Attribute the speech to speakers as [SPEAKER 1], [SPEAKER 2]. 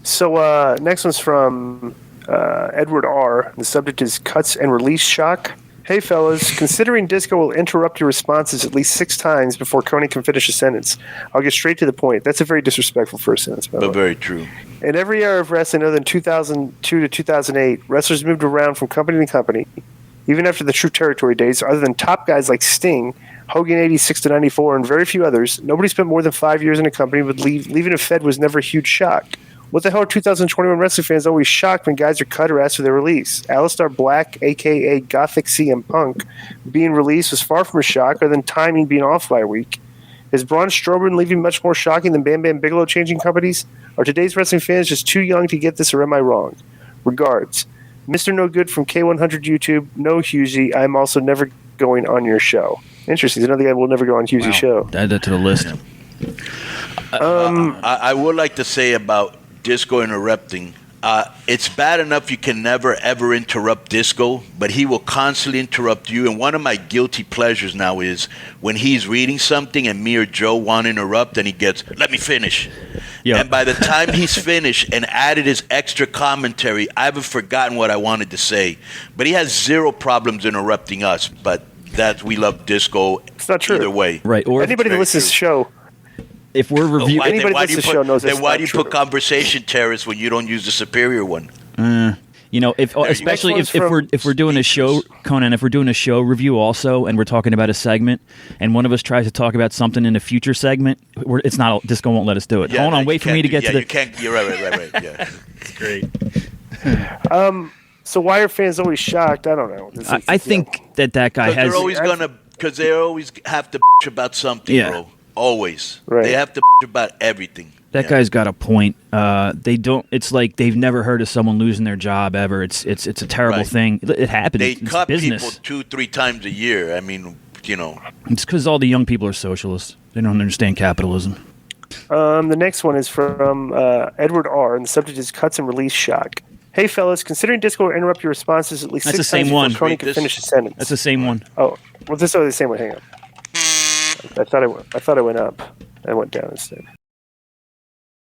[SPEAKER 1] So next one's from Edward R. The subject is cuts and release shock. Hey, fellas, considering disco will interrupt your responses at least 6 times before Konnan can finish a sentence. I'll get straight to the point. That's a very disrespectful first sentence, by the way.
[SPEAKER 2] But very true.
[SPEAKER 1] In every era of wrestling other than 2002 to 2008, wrestlers moved around from company to company, even after the True Territory days. Other than top guys like Sting, Hogan 86 to 94, and very few others, nobody spent more than 5 years in a company, but leaving a Fed was never a huge shock. What the hell are 2021 wrestling fans always shocked when guys are cut or asked for their release? Aleister Black, a.k.a. Gothic CM Punk, being released was far from a shock other than timing being off by a week. Is Braun Strowman leaving much more shocking than Bam Bam Bigelow changing companies? Are today's wrestling fans just too young to get this, or am I wrong? Regards. Mr. No Good from K100 YouTube. No, Husey, I'm also never going on your show. Interesting. There's another guy will never go on Husey's show.
[SPEAKER 3] Add that to the list.
[SPEAKER 2] I would like to say about Disco interrupting. It's bad enough you can never, ever interrupt Disco, but he will constantly interrupt you. And one of my guilty pleasures now is when he's reading something and me or Joe want to interrupt and he gets, let me finish. Yep. And by the time he's finished and added his extra commentary, I haven't forgotten what I wanted to say. But he has zero problems interrupting us. But that we love Disco.
[SPEAKER 1] It's not true.
[SPEAKER 2] Either way.
[SPEAKER 3] Right. Or
[SPEAKER 1] anybody that listens to the show.
[SPEAKER 3] If we're reviewing,
[SPEAKER 1] anybody that listens to the show knows
[SPEAKER 2] then why do you put conversation terrorists when you don't use the superior one?
[SPEAKER 3] You know, especially if we're doing a show, Konnan, if we're doing a show review also, and we're talking about a segment, and one of us tries to talk about something in a future segment, it's not Disco won't let us do it.
[SPEAKER 2] Yeah,
[SPEAKER 3] Hold on, wait for me to get to the.
[SPEAKER 2] You can't. You're right. Yeah, it's great.
[SPEAKER 1] So why are fans always shocked? I don't know.
[SPEAKER 3] I think that guy has.
[SPEAKER 2] Because they always have to about something, bro. Always.
[SPEAKER 1] Right.
[SPEAKER 2] They have to about everything.
[SPEAKER 3] That guy's got a point. They don't. It's like they've never heard of someone losing their job ever. It's a terrible thing. It happens.
[SPEAKER 2] They
[SPEAKER 3] it's
[SPEAKER 2] cut
[SPEAKER 3] business.
[SPEAKER 2] people 2-3 times a year. I mean, you know.
[SPEAKER 3] It's because all the young people are socialists. They don't understand capitalism.
[SPEAKER 1] The next one is from Edward R. And the subject is cuts and release shock. Hey, fellas, considering Disco will interrupt your responses at least 6 times before Konnan can finish a sentence.
[SPEAKER 3] That's the same one.
[SPEAKER 1] Oh, well, this is the same one. Hang on. I thought I went up. I went down instead.